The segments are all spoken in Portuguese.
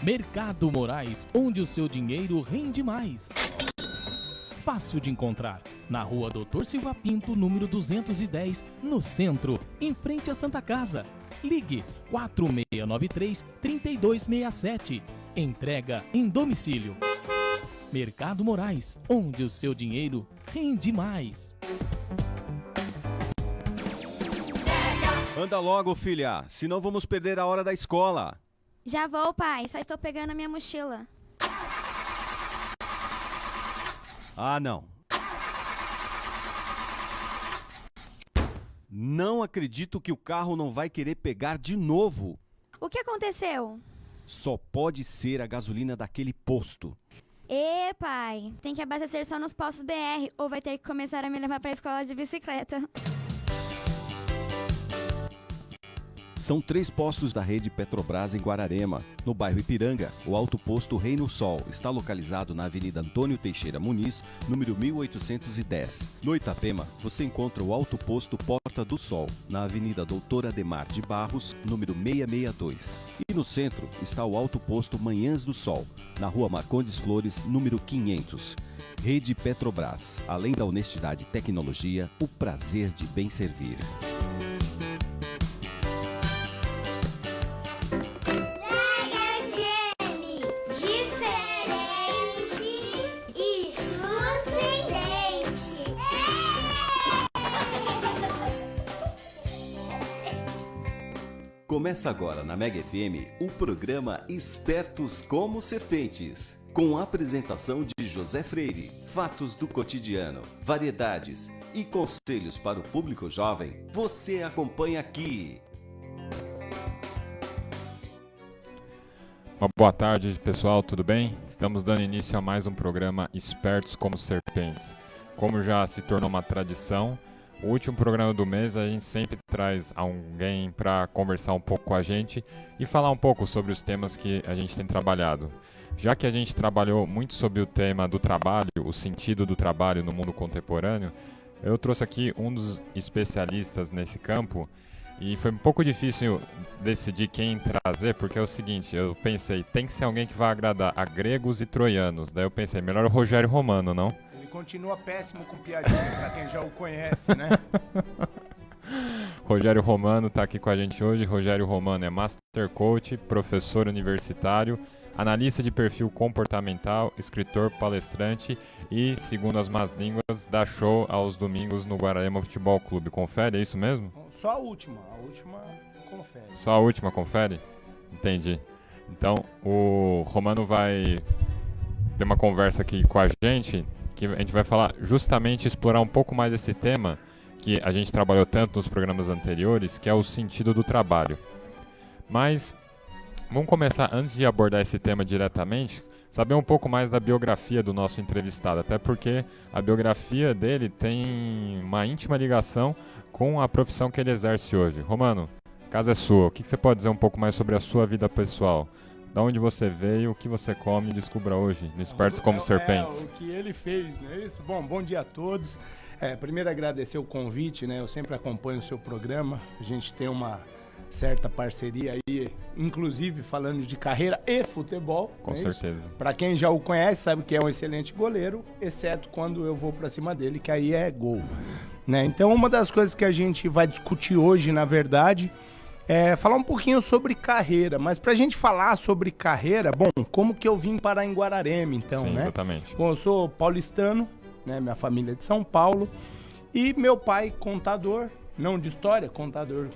Mercado Moraes, onde o seu dinheiro rende mais. Fácil de encontrar, na rua Doutor Silva Pinto, número 210, no centro, em frente à Santa Casa. Ligue 4693-3267. Entrega em domicílio. Mercado Moraes, onde o seu dinheiro rende mais. Anda logo, filha, senão vamos perder a hora da escola. Já vou, pai. Só estou pegando a minha mochila. Ah, não. Não acredito que o carro não vai querer pegar de novo. O que aconteceu? Só pode ser a gasolina daquele posto. Pai. Tem que abastecer só nos postos BR ou vai ter que começar a me levar para a escola de bicicleta. São 3 postos da rede Petrobras em Guararema. No bairro Ipiranga, o alto posto Reino Sol está localizado na Avenida Antônio Teixeira Muniz, número 1810. No Itapema, você encontra o alto posto Porta do Sol, na Avenida Doutor Ademar de Barros, número 662. E no centro está o alto posto Manhãs do Sol, na Rua Marcondes Flores, número 500. Rede Petrobras, além da honestidade e tecnologia, o prazer de bem servir. Começa agora na Mega FM o programa Espertos como Serpentes, com a apresentação de José Freire, fatos do cotidiano, variedades e conselhos para o público jovem. Você acompanha aqui. Uma boa tarde, pessoal, tudo bem? Estamos dando início a mais um programa Espertos como Serpentes. Como já se tornou uma tradição, o último programa do mês a gente sempre traz alguém para conversar um pouco com a gente e falar um pouco sobre os temas que a gente tem trabalhado. Já que a gente trabalhou muito sobre o tema do trabalho, o sentido do trabalho no mundo contemporâneo, eu trouxe aqui um dos especialistas nesse campo e foi um pouco difícil decidir quem trazer, porque é o seguinte, eu pensei, tem que ser alguém que vai agradar a gregos e troianos. Daí eu pensei, melhor o Rogério Romano, não? Continua péssimo com piadinha, pra quem já o conhece, né? Rogério Romano está aqui com a gente hoje. Rogério Romano é Master Coach, professor universitário, analista de perfil comportamental, escritor, palestrante e, segundo as más línguas, dá show aos domingos no Guararema Futebol Clube. Confere, é isso mesmo? Só a última confere. Só a última confere? Entendi. Então, o Romano vai ter uma conversa aqui com a gente, que a gente vai falar justamente, explorar um pouco mais esse tema que a gente trabalhou tanto nos programas anteriores, que é o sentido do trabalho. Mas vamos começar, antes de abordar esse tema diretamente, saber um pouco mais da biografia do nosso entrevistado, até porque a biografia dele tem uma íntima ligação com a profissão que ele exerce hoje. Romano, a casa é sua, o que você pode dizer um pouco mais sobre a sua vida pessoal? Da onde você veio, o que você come, descubra hoje, no Espertos como Serpentes. O que ele fez, não é isso? Bom dia a todos. Primeiro agradecer o convite, né? Eu sempre acompanho o seu programa. A gente tem uma certa parceria aí, inclusive falando de carreira e futebol. Com certeza. Para quem já o conhece, sabe que é um excelente goleiro, exceto quando eu vou para cima dele, que aí é gol, né? Então, uma das coisas que a gente vai discutir hoje, na verdade, falar um pouquinho sobre carreira, mas pra gente falar sobre carreira, como que eu vim parar em Guararema, então, Sim, né? Exatamente. Eu sou paulistano, né? Minha família é de São Paulo, e meu pai contador, não de história, contador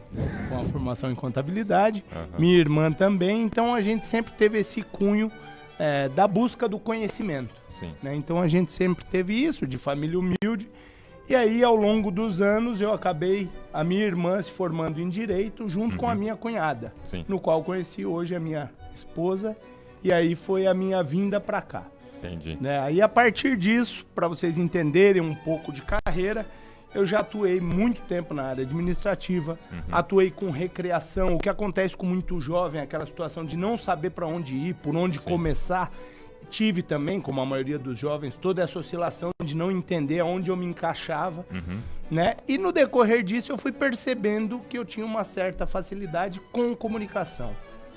com a formação em contabilidade, minha irmã também, então a gente sempre teve esse cunho da busca do conhecimento, Sim. né? Então a gente sempre teve isso, de família humilde. E aí, ao longo dos anos, eu acabei, a minha irmã se formando em Direito, junto com a minha cunhada, Sim. no qual conheci hoje a minha esposa, e aí foi a minha vinda pra cá. Entendi. Né? Aí, a partir disso, para vocês entenderem um pouco de carreira, eu já atuei muito tempo na área administrativa, atuei com recreação, o que acontece com muito jovem, aquela situação de não saber para onde ir, por onde começar. Tive também, como a maioria dos jovens, toda essa oscilação de não entender aonde eu me encaixava, né? E no decorrer disso eu fui percebendo que eu tinha uma certa facilidade com comunicação.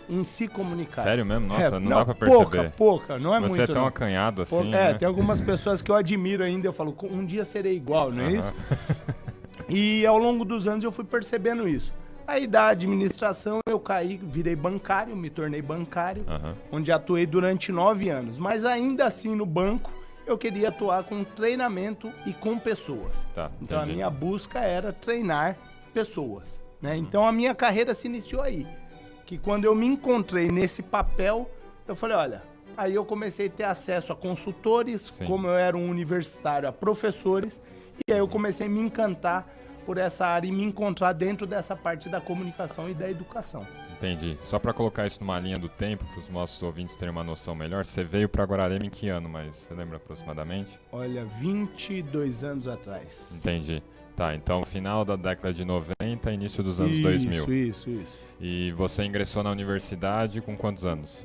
em se comunicar. Sério mesmo? Nossa, não dá pra perceber. Pouca, não é muito. Você é tão não. acanhado assim, né? Tem algumas pessoas que eu admiro ainda, eu falo, um dia serei igual, não é isso? E ao longo dos anos eu fui percebendo isso. Aí da administração eu caí, virei bancário, me tornei bancário, onde atuei durante 9 anos. Mas ainda assim no banco eu queria atuar com treinamento e com pessoas. Tá, então entendi. a minha busca era treinar pessoas, né? Então a minha carreira se iniciou aí. Que quando eu me encontrei nesse papel, eu falei, olha, aí eu comecei a ter acesso a consultores, Sim. como eu era um universitário, a professores, e aí eu comecei a me encantar por essa área e me encontrar dentro dessa parte da comunicação e da educação. Entendi. Só para colocar isso numa linha do tempo, para os nossos ouvintes terem uma noção melhor, você veio para Guararema em que ano, mas você lembra aproximadamente? Olha, 22 anos atrás. Entendi. Tá, então final da década de 90, início dos anos 2000. Isso. E você ingressou na universidade com quantos anos?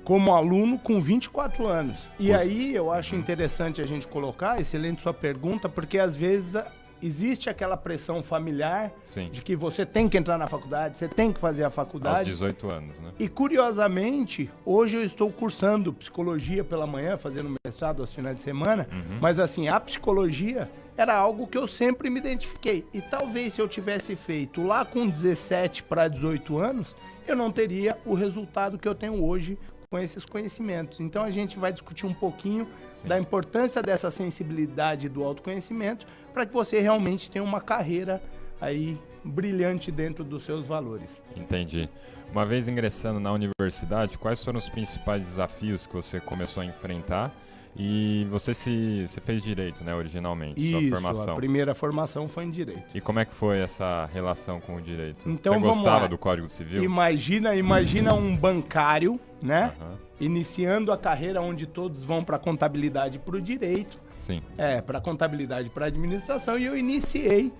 Como aluno com 24 anos. E aí eu acho interessante a gente colocar, excelente sua pergunta, porque às vezes existe aquela pressão familiar Sim. de que você tem que entrar na faculdade, você tem que fazer a Aos faculdade. 18 anos, né? E curiosamente, hoje eu estou cursando psicologia pela manhã, fazendo mestrado aos finais de semana, mas assim, a psicologia era algo que eu sempre me identifiquei. E talvez se eu tivesse feito lá com 17 para 18 anos, eu não teria o resultado que eu tenho hoje com esses conhecimentos. Então a gente vai discutir um pouquinho da importância dessa sensibilidade do autoconhecimento para que você realmente tenha uma carreira aí brilhante dentro dos seus valores. Entendi. Uma vez ingressando na universidade, quais foram os principais desafios que você começou a enfrentar? E você fez direito, né, originalmente, sua formação. A primeira formação foi em direito. E como é que foi essa relação com o direito? Então, você vamos gostava lá. do Código Civil? Imagina um bancário, né? Iniciando a carreira onde todos vão para contabilidade e para o direito. Sim. Para contabilidade e para administração, e eu iniciei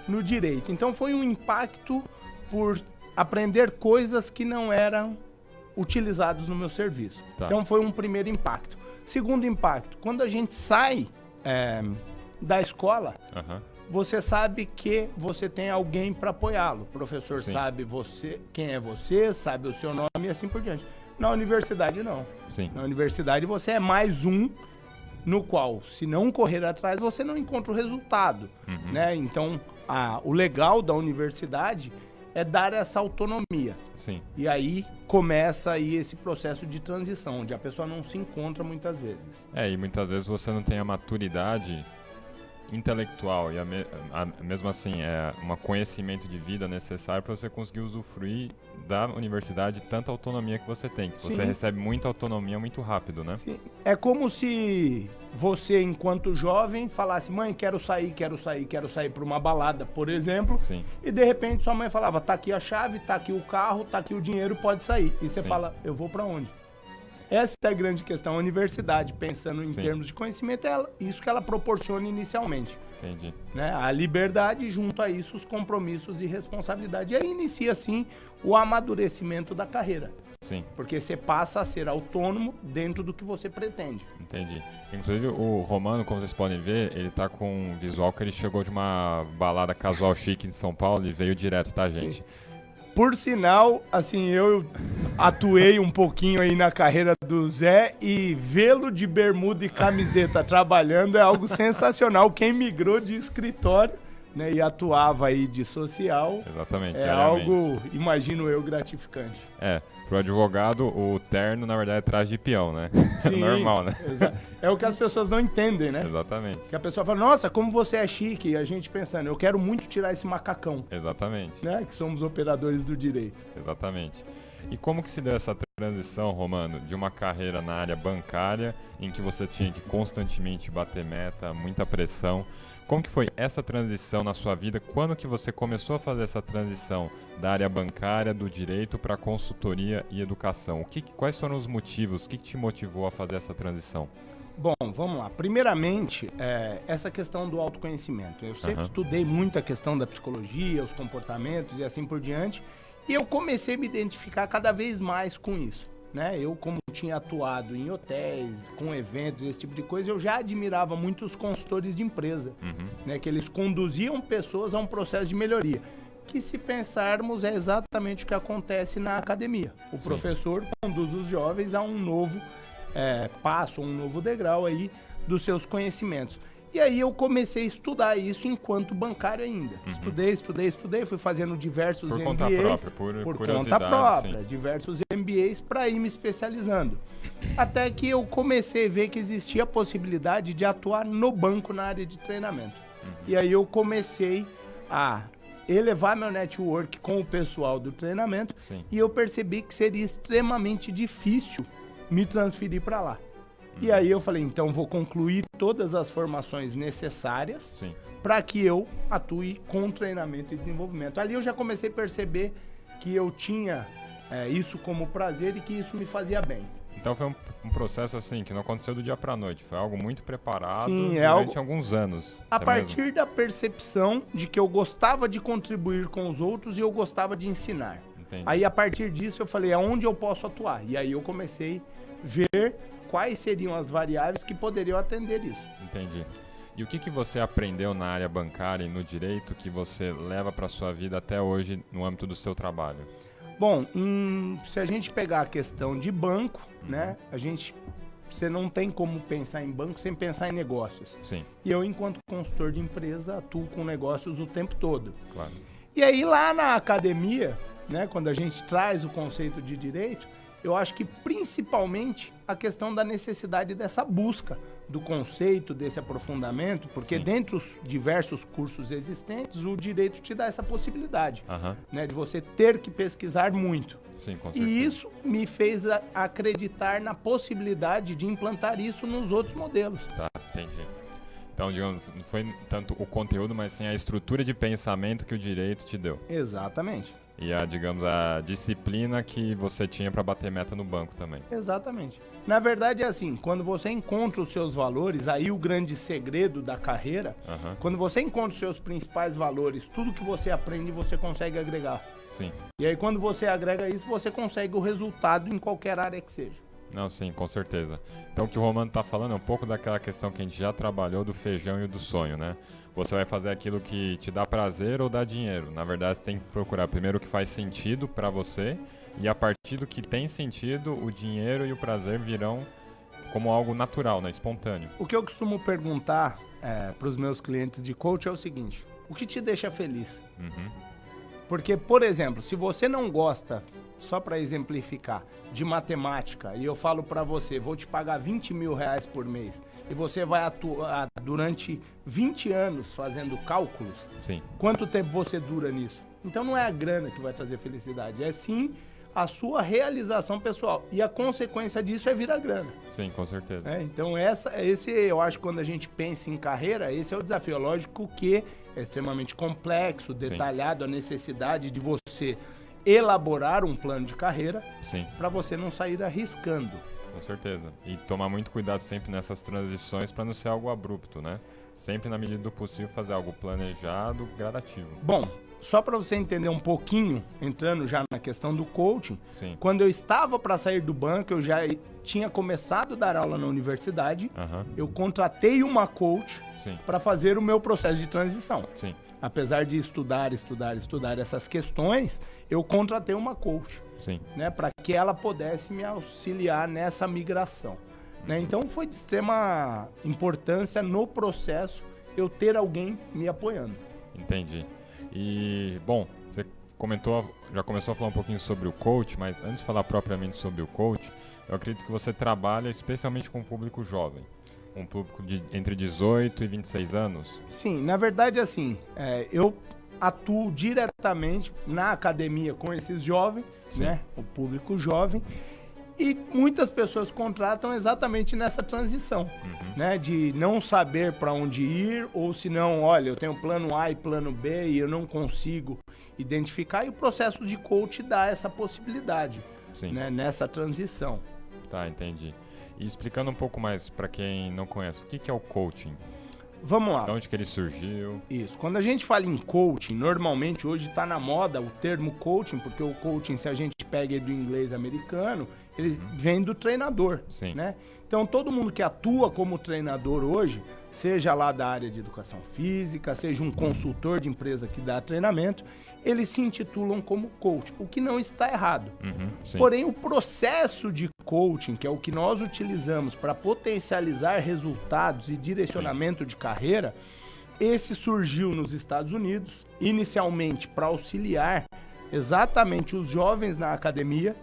no direito. Então foi um impacto por aprender coisas que não eram utilizadas no meu serviço. Tá. Então foi um primeiro impacto. Segundo impacto, quando a gente sai da escola, você sabe que você tem alguém para apoiá-lo. O professor Sim. sabe quem é você, sabe o seu nome e assim por diante. Na universidade, não. Sim. Na universidade, você é mais um no qual, se não correr atrás, você não encontra o resultado. Né? Então, o legal da universidade é dar essa autonomia. Sim. E aí começa aí esse processo de transição, onde a pessoa não se encontra muitas vezes. E muitas vezes você não tem a maturidade intelectual e mesmo assim um conhecimento de vida necessário para você conseguir usufruir da universidade tanta autonomia que você tem, que você recebe muita autonomia muito rápido, né? Sim. É como se você, enquanto jovem, falasse, mãe, quero sair para uma balada, por exemplo, Sim. e de repente sua mãe falava, tá aqui a chave, tá aqui o carro, tá aqui o dinheiro, pode sair. E você Sim. fala, eu vou para onde? Essa é a grande questão. A universidade, pensando em Sim. termos de conhecimento, é isso que ela proporciona inicialmente. Entendi. Né? A liberdade, junto a isso, os compromissos e responsabilidade. E aí inicia, sim, o amadurecimento da carreira. Sim. Porque você passa a ser autônomo dentro do que você pretende. Entendi. Inclusive, o Romano, como vocês podem ver, ele tá com um visual que ele chegou de uma balada casual chique em São Paulo e veio direto, tá, gente? Sim. Por sinal, assim, eu atuei um pouquinho aí na carreira do Zé e vê-lo de bermuda e camiseta trabalhando é algo sensacional. Quem migrou de escritório, né, e atuava aí de social, Exatamente, é diariamente. algo, imagino eu, gratificante. Pro advogado, o terno, na verdade, é traje de peão, né? Sim, Normal, né? É o que as pessoas não entendem, né? Exatamente. Que a pessoa fala, nossa, como você é chique. E a gente pensando, eu quero muito tirar esse macacão, Exatamente. né? Que somos operadores do direito. Exatamente. E como que se deu essa transição, Romano, de uma carreira na área bancária, em que você tinha que constantemente bater meta, muita pressão? Como que foi essa transição na sua vida? Quando que você começou a fazer essa transição da área bancária, do direito, para consultoria e educação? Quais foram os motivos? O que te motivou a fazer essa transição? Bom, vamos lá. Primeiramente, essa questão do autoconhecimento. Eu sempre estudei muito a questão da psicologia, os comportamentos e assim por diante, e eu comecei a me identificar cada vez mais com isso. Né? Eu, como tinha atuado em hotéis, com eventos, esse tipo de coisa, eu já admirava muito os consultores de empresa, né? Que eles conduziam pessoas a um processo de melhoria. que, se pensarmos, é exatamente o que acontece na academia. O professor conduz os jovens a um novo passo, um novo degrau aí dos seus conhecimentos. E aí eu comecei a estudar isso enquanto bancário ainda. Estudei, fui fazendo diversos MBAs. Por conta própria, por conta própria, sim. diversos MBAs para ir me especializando. Até que eu comecei a ver que existia a possibilidade de atuar no banco na área de treinamento. E aí eu comecei a elevar meu network com o pessoal do treinamento. Sim. E eu percebi que seria extremamente difícil me transferir para lá. E aí eu falei, então vou concluir todas as formações necessárias para que eu atue com treinamento e desenvolvimento. Ali eu já comecei a perceber que eu tinha isso como prazer e que isso me fazia bem. Então foi um processo assim, que não aconteceu do dia para a noite, foi algo muito preparado durante alguns anos. A partir da percepção de que eu gostava de contribuir com os outros e eu gostava de ensinar. Entendi. Aí a partir disso eu falei, aonde eu posso atuar? E aí eu comecei a ver quais seriam as variáveis que poderiam atender isso. Entendi. E o que você aprendeu na área bancária e no direito que você leva para sua vida até hoje no âmbito do seu trabalho? Bom, se a gente pegar a questão de banco, né, você não tem como pensar em banco sem pensar em negócios. Sim. E eu, enquanto consultor de empresa, atuo com negócios o tempo todo. Claro. E aí lá na academia, né, quando a gente traz o conceito de direito, eu acho que principalmente a questão da necessidade dessa busca do conceito, desse aprofundamento, porque dentre os diversos cursos existentes, o direito te dá essa possibilidade, né, de você ter que pesquisar muito. Sim, com certeza. E isso me fez acreditar na possibilidade de implantar isso nos outros modelos. Tá, entendi. Então, digamos, não foi tanto o conteúdo, mas sim a estrutura de pensamento que o direito te deu. Exatamente. E a disciplina que você tinha para bater meta no banco também. Exatamente. Na verdade é assim, quando você encontra os seus valores, aí o grande segredo da carreira, quando você encontra os seus principais valores, tudo que você aprende você consegue agregar. Sim. E aí quando você agrega isso, você consegue o resultado em qualquer área que seja. Não, sim, com certeza. Então o que o Romano está falando é um pouco daquela questão que a gente já trabalhou do feijão e do sonho, né? Você vai fazer aquilo que te dá prazer ou dá dinheiro. Na verdade, você tem que procurar primeiro o que faz sentido para você e a partir do que tem sentido, o dinheiro e o prazer virão como algo natural, né? Espontâneo. O que eu costumo perguntar para os meus clientes de coach é o seguinte: o que te deixa feliz? Porque, por exemplo, se você não gosta, só para exemplificar, de matemática, e eu falo para você, vou te pagar 20 mil reais por mês, e você vai atuar durante 20 anos fazendo cálculos, sim, quanto tempo você dura nisso? Então não é a grana que vai trazer felicidade, é sim a sua realização pessoal. E a consequência disso é vir a grana. Sim, com certeza. Então esse eu acho que quando a gente pensa em carreira, esse é o desafio. É lógico que é extremamente complexo, detalhado, a necessidade de você elaborar um plano de carreira para você não sair arriscando. Com certeza. E tomar muito cuidado sempre nessas transições para não ser algo abrupto, né? Sempre na medida do possível fazer algo planejado, gradativo. Bom, só para você entender um pouquinho, entrando já na questão do coaching, quando eu estava para sair do banco, eu já tinha começado a dar aula na universidade, eu contratei uma coach para fazer o meu processo de transição. Sim. Apesar de estudar essas questões, eu contratei uma coach, né, para que ela pudesse me auxiliar nessa migração. Né? Então foi de extrema importância no processo eu ter alguém me apoiando. Entendi. E, bom, você já começou a falar um pouquinho sobre o coach, mas antes de falar propriamente sobre o coach, eu acredito que você trabalha especialmente com o público jovem. Um público de entre 18 e 26 anos? Sim, na verdade, assim, eu atuo diretamente na academia com esses jovens, né? O público jovem. E muitas pessoas contratam exatamente nessa transição, né? De não saber para onde ir, ou se não, olha, eu tenho plano A e plano B e eu não consigo identificar. E o processo de coach dá essa possibilidade, né? Nessa transição. Tá, entendi. E explicando um pouco mais para quem não conhece, o que é o coaching? Vamos lá. De onde que ele surgiu? Isso. Quando a gente fala em coaching, normalmente hoje está na moda o termo coaching, porque o coaching, se a gente pega do inglês americano, ele vem do treinador, né? Então todo mundo que atua como treinador hoje, seja lá da área de educação física, seja um consultor de empresa que dá treinamento, eles se intitulam como coach, o que não está errado. Sim. Porém, o processo de coaching, que é o que nós utilizamos para potencializar resultados e direcionamento de carreira, esse surgiu nos Estados Unidos, inicialmente para auxiliar exatamente os jovens na academia,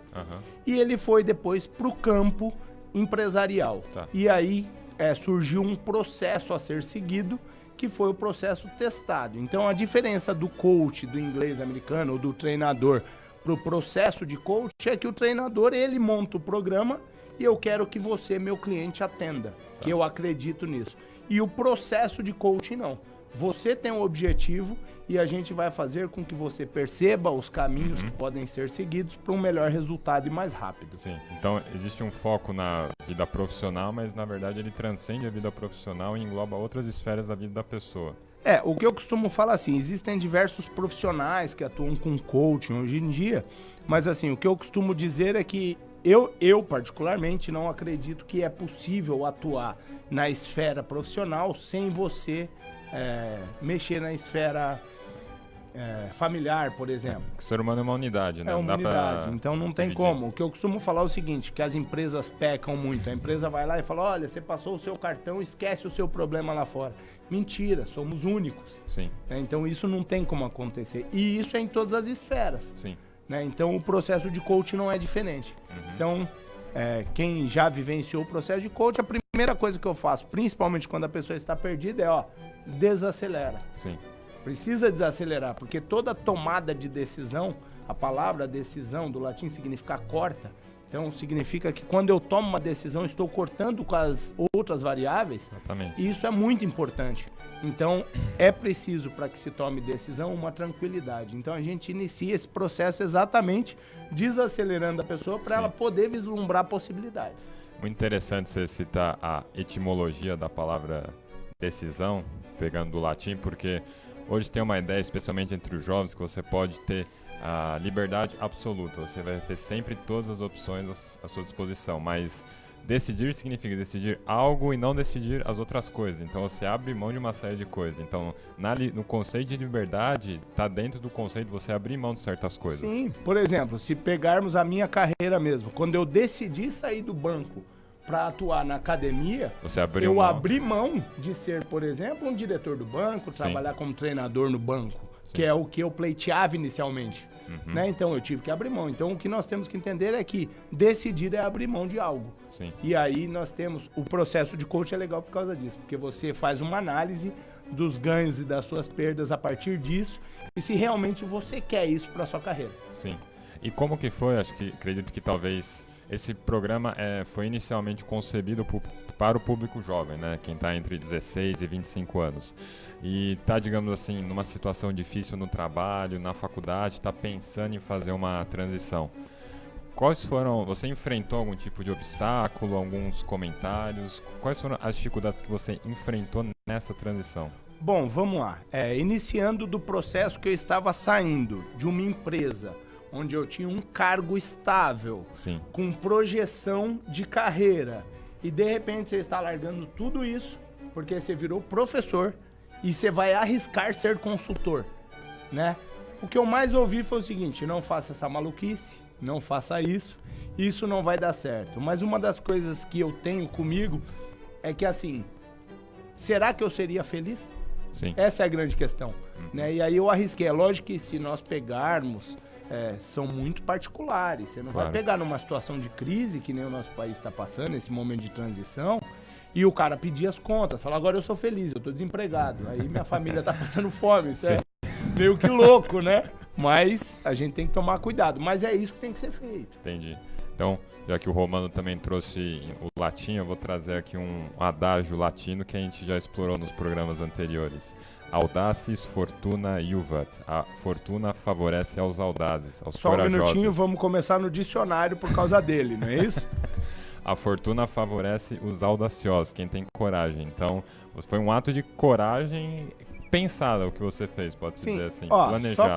e ele foi depois para o campo empresarial. Tá. E aí surgiu um processo a ser seguido, que foi o processo testado. Então, a diferença do coach do inglês americano ou do treinador para o processo de coach é que o treinador, ele monta o programa e eu quero que você, meu cliente, atenda, que eu acredito nisso. E o processo de coaching não. Você tem um objetivo e a gente vai fazer com que você perceba os caminhos que podem ser seguidos para um melhor resultado e mais rápido. Sim, então existe um foco na vida profissional, mas na verdade ele transcende a vida profissional e engloba outras esferas da vida da pessoa. O que eu costumo falar assim, existem diversos profissionais que atuam com coaching hoje em dia, mas assim, o que eu costumo dizer é que eu particularmente não acredito que é possível atuar na esfera profissional sem você mexer na esfera familiar, por exemplo. O ser humano é uma unidade, né? É uma unidade, então não tem dividir. como. O que eu costumo falar é o seguinte, que as empresas pecam muito. A empresa vai lá e fala, olha, você passou o seu cartão, esquece o seu problema lá fora. Mentira, somos únicos. Sim. Então isso não tem como acontecer. E isso é em todas as esferas. Sim. Então o processo de coaching não é diferente. Então, quem já vivenciou o processo de coaching, a primeira coisa que eu faço, principalmente quando a pessoa está perdida, é desacelera. Sim. Precisa desacelerar, porque toda tomada de decisão, a palavra decisão do latim significa corta, então significa que quando eu tomo uma decisão, estou cortando com as outras variáveis. Exatamente. E isso é muito importante. Então, é preciso, para que se tome decisão, uma tranquilidade. Então, a gente inicia esse processo exatamente desacelerando a pessoa para ela poder vislumbrar possibilidades. Muito interessante você citar a etimologia da palavra decisão, pegando do latim, porque hoje tem uma ideia, especialmente entre os jovens, que você pode ter a liberdade absoluta. Você vai ter sempre todas as opções à sua disposição, mas decidir significa decidir algo e não decidir as outras coisas. Então você abre mão de uma série de coisas. Então no conceito de liberdade, está dentro do conceito de você abrir mão de certas coisas. Sim, por exemplo, se pegarmos a minha carreira mesmo, quando eu decidi sair do banco para atuar na academia, eu abri mão de ser, por exemplo, um diretor do banco, trabalhar como treinador no banco, que é o que eu pleiteava inicialmente. Né? Então eu tive que abrir mão. Então o que nós temos que entender é que decidir é abrir mão de algo. Sim. E aí nós temos, o processo de coaching é legal por causa disso, porque você faz uma análise dos ganhos e das suas perdas a partir disso, e se realmente você quer isso para sua carreira. Sim. E como que foi? Acredito que talvez esse programa foi inicialmente concebido para o público jovem, né? Quem está entre 16 e 25 anos. E está, digamos assim, numa situação difícil no trabalho, na faculdade, está pensando em fazer uma transição. Quais foram... Você enfrentou algum tipo de obstáculo, alguns comentários? Quais foram as dificuldades que você enfrentou nessa transição? Bom, vamos lá. Iniciando do processo que eu estava saindo de uma empresa onde eu tinha um cargo estável, sim, com projeção de carreira, e de repente você está largando tudo isso, porque você virou professor e você vai arriscar ser consultor, né? O que eu mais ouvi foi o seguinte: não faça essa maluquice, não faça isso não vai dar certo. Mas uma das coisas que eu tenho comigo é que, assim, será que eu seria feliz? Sim. Essa é a grande questão, né? E aí eu arrisquei. É lógico que se nós pegarmos, são muito particulares. Você não vai pegar numa situação de crise, que nem o nosso país está passando, nesse momento de transição, e o cara pedir as contas, falar, agora eu sou feliz, eu tô desempregado, aí minha família tá passando fome. Isso é meio que louco, né? Mas a gente tem que tomar cuidado. Mas é isso que tem que ser feito. Entendi. Então, já que o Romano também trouxe o latim, eu vou trazer aqui um adágio latino que a gente já explorou nos programas anteriores. Audaces fortuna iuvat. A fortuna favorece aos audazes, aos só corajosos. Só um minutinho, vamos começar no dicionário por causa dele, não é isso? A fortuna favorece os audaciosos, quem tem coragem. Então, foi um ato de coragem pensada o que você fez, pode-se dizer assim, planejado. Só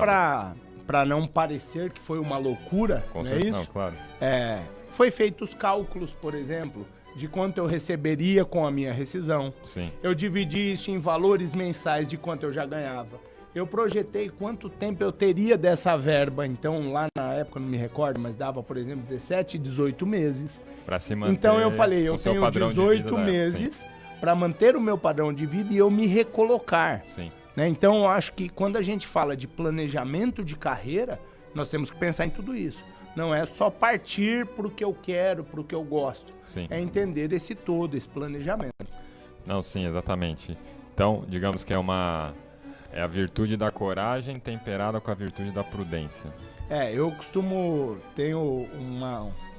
para não parecer que foi uma loucura, não é isso? Não, claro. Foi feito os cálculos, por exemplo, de quanto eu receberia com a minha rescisão. Sim. Eu dividi isso em valores mensais de quanto eu já ganhava. eu projetei quanto tempo eu teria dessa verba. Então, lá na época, não me recordo, mas dava, por exemplo, 17, 18 meses. Para se manter. Então, eu falei, eu o seu tenho padrão 18 de vida, meses para manter o meu padrão de vida e eu me recolocar. Sim. Né? Então, eu acho que quando a gente fala de planejamento de carreira, nós temos que pensar em tudo isso. Não é só partir para o que eu quero, para o que eu gosto. Sim. É entender esse todo, esse planejamento. Não, sim, exatamente. Então, digamos que é a virtude da coragem temperada com a virtude da prudência. Eu tenho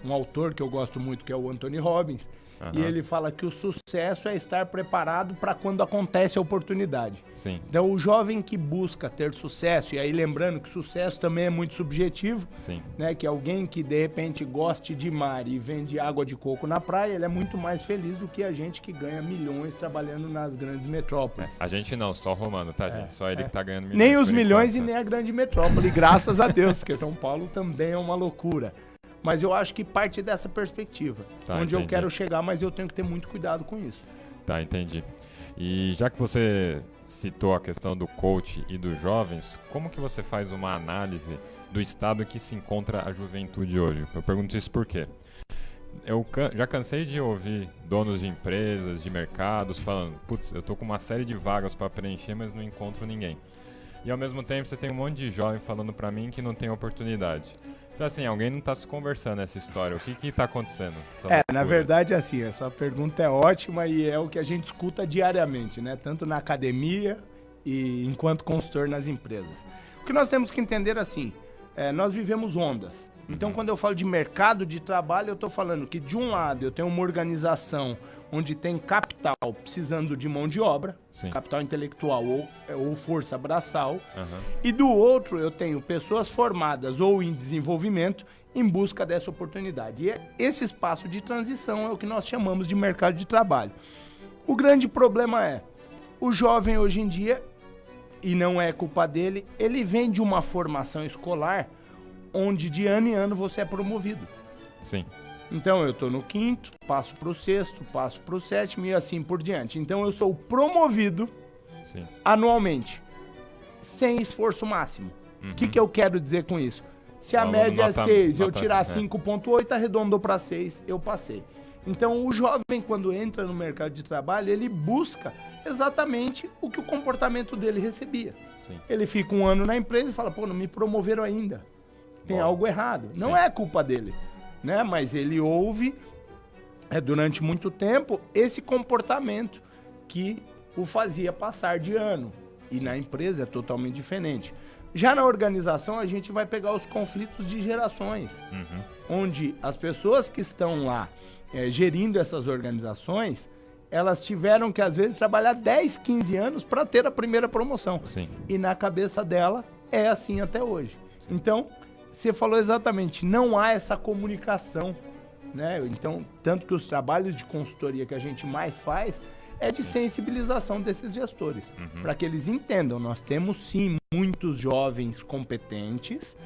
um autor que eu gosto muito, que é o Anthony Robbins, e ele fala que o sucesso é estar preparado para quando acontece a oportunidade. Sim. Então, o jovem que busca ter sucesso, e aí lembrando que sucesso também é muito subjetivo, Sim. né? Que alguém que de repente goste de mar e vende água de coco na praia, ele é muito mais feliz do que a gente que ganha milhões trabalhando nas grandes metrópoles. A gente não, só o Romano, tá, gente? Só ele que tá ganhando milhões. Nem os por milhões enquanto, e nem a grande metrópole, graças a Deus, porque São Paulo também é uma loucura. Mas eu acho que parte dessa perspectiva, Tá, onde eu entendi. quero chegar, mas eu tenho que ter muito cuidado com isso. Tá, entendi. E já que você citou a questão do coach e dos jovens, como que você faz uma análise do estado em que se encontra a juventude hoje? Eu pergunto isso por quê? Eu já cansei de ouvir donos de empresas, de mercados, falando, putz, eu tô com uma série de vagas para preencher, mas não encontro ninguém. E ao mesmo tempo você tem um monte de jovem falando para mim que não tem oportunidade. Então assim, alguém não tá se conversando nessa história. O que tá acontecendo? Na verdade, assim, essa pergunta é ótima e é o que a gente escuta diariamente, né? Tanto na academia e enquanto consultor nas empresas. O que nós temos que entender, assim, nós vivemos ondas. Então, quando eu falo de mercado de trabalho, eu estou falando que, de um lado, eu tenho uma organização onde tem capital precisando de mão de obra, Sim. capital intelectual ou força braçal, Uhum. e do outro eu tenho pessoas formadas ou em desenvolvimento em busca dessa oportunidade. E esse espaço de transição é o que nós chamamos de mercado de trabalho. O grande problema é, o jovem hoje em dia, e não é culpa dele, ele vem de uma formação escolar onde de ano em ano você é promovido. Sim. Então eu estou no quinto, passo para o sexto, passo para o sétimo e assim por diante. Então eu sou promovido Sim. anualmente, sem esforço máximo. O que eu quero dizer com isso? Se a Aluno média é nota- 6, eu nota- tirar 5,8, arredondou para 6, eu passei. Então o jovem, quando entra no mercado de trabalho, ele busca exatamente o que o comportamento dele recebia. Sim. Ele fica um ano na empresa e fala, pô, não me promoveram ainda. Tem Bom. algo errado. Não Sim. é culpa dele, né? Mas ele ouve durante muito tempo esse comportamento que o fazia passar de ano. E na empresa é totalmente diferente. Já na organização, a gente vai pegar os conflitos de gerações, onde as pessoas que estão lá gerindo essas organizações, elas tiveram que, às vezes, trabalhar 10, 15 anos para ter a primeira promoção. Sim. E na cabeça dela é assim até hoje. Então, você falou exatamente, não há essa comunicação, né? Então, tanto que os trabalhos de consultoria que a gente mais faz é de sensibilização desses gestores, para que eles entendam, nós temos sim muitos jovens competentes,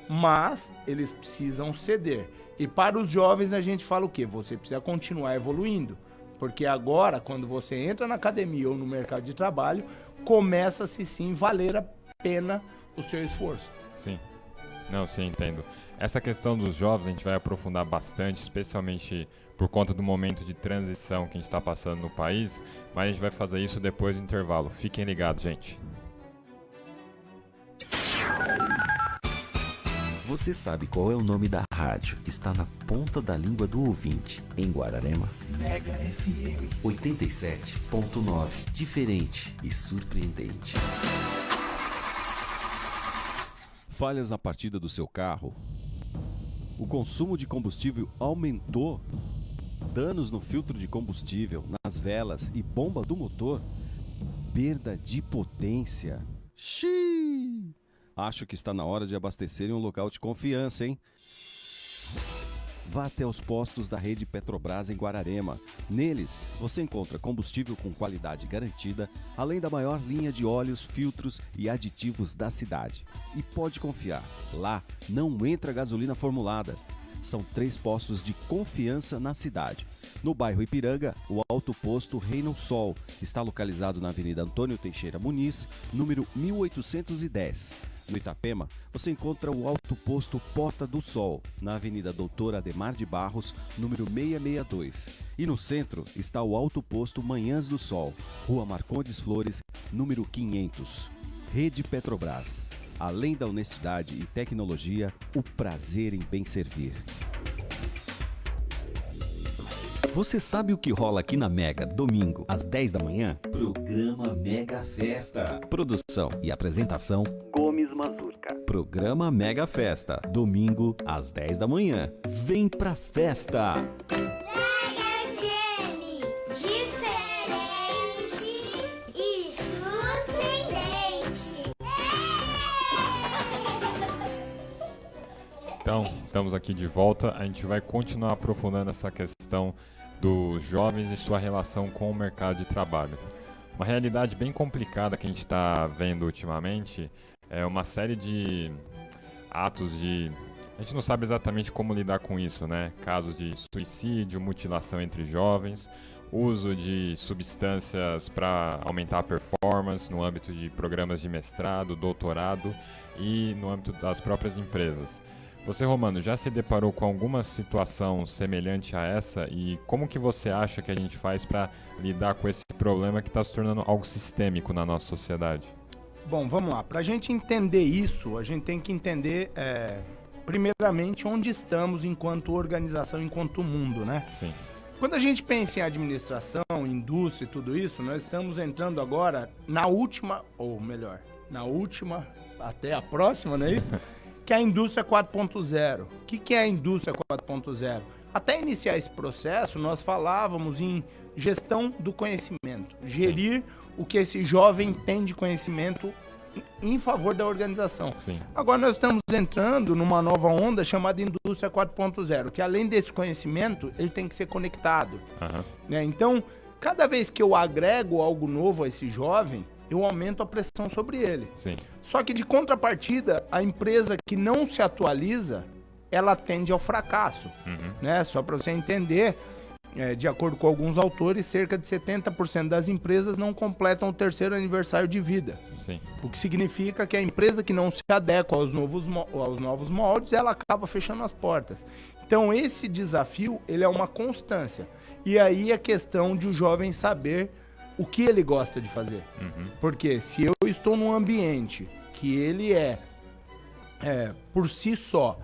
mas eles precisam ceder. E para os jovens a gente fala o quê? Você precisa continuar evoluindo, porque agora, quando você entra na academia ou no mercado de trabalho, começa-se sim valer a pena o seu esforço. Sim. Não, sim, entendo. Essa questão dos jovens a gente vai aprofundar bastante, especialmente por conta do momento de transição que a gente está passando no país, mas a gente vai fazer isso depois do intervalo. Fiquem ligados, gente. Você sabe qual é o nome da rádio que está na ponta da língua do ouvinte em Guararema? Mega FM 87.9. Diferente e surpreendente. Falhas na partida do seu carro? O consumo de combustível aumentou? Danos no filtro de combustível, nas velas e bomba do motor? Perda de potência? Xiii! Acho que está na hora de abastecer em um local de confiança, hein? Vá até os postos da rede Petrobras em Guararema. Neles, você encontra combustível com qualidade garantida, além da maior linha de óleos, filtros e aditivos da cidade. E pode confiar, lá não entra gasolina formulada. São 3 postos de confiança na cidade. No bairro Ipiranga, o Alto Posto Reino Sol está localizado na Avenida Antônio Teixeira Muniz, número 1810. No Itapema, você encontra o Alto Posto Porta do Sol, na Avenida Doutor Ademar de Barros, número 662. E no centro está o Alto Posto Manhãs do Sol, Rua Marcondes Flores, número 500. Rede Petrobras. Além da honestidade e tecnologia, o prazer em bem servir. Você sabe o que rola aqui na Mega, domingo, às 10 da manhã? Programa Mega Festa. Produção e apresentação, Gomes Mazurca. Programa Mega Festa, domingo, às 10 da manhã. Vem pra festa! Mega FM, diferente e surpreendente. Então, estamos aqui de volta. A gente vai continuar aprofundando essa questão dos jovens e sua relação com o mercado de trabalho. Uma realidade bem complicada que a gente está vendo ultimamente é uma série de atos de... A gente não sabe exatamente como lidar com isso, né? Casos de suicídio, mutilação entre jovens, uso de substâncias para aumentar a performance no âmbito de programas de mestrado, doutorado e no âmbito das próprias empresas. Você, Romano, já se deparou com alguma situação semelhante a essa e como que você acha que a gente faz para lidar com esse problema que está se tornando algo sistêmico na nossa sociedade? Bom, vamos lá. Para a gente entender isso, a gente tem que entender, primeiramente, onde estamos enquanto organização, enquanto mundo, né? Sim. Quando a gente pensa em administração, indústria e tudo isso, nós estamos entrando agora na última, ou melhor, na última, até a próxima, não é isso? Que é a indústria 4.0. O que é a indústria 4.0? Até iniciar esse processo, nós falávamos em gestão do conhecimento. Gerir o que esse jovem tem de conhecimento em favor da organização. Sim. Agora nós estamos entrando numa nova onda chamada indústria 4.0, que além desse conhecimento, ele tem que ser conectado. Né? Então, cada vez que eu agrego algo novo a esse jovem, eu aumento a pressão sobre ele. Sim. Só que de contrapartida, a empresa que não se atualiza, ela tende ao fracasso. Né? Só para você entender, de acordo com alguns autores, cerca de 70% das empresas não completam o 3º aniversário de vida. Sim. O que significa que a empresa que não se adequa aos novos moldes, ela acaba fechando as portas. Então esse desafio, ele é uma constância. E aí a questão de o jovem saber o que ele gosta de fazer. Porque se eu estou num ambiente que ele por si só,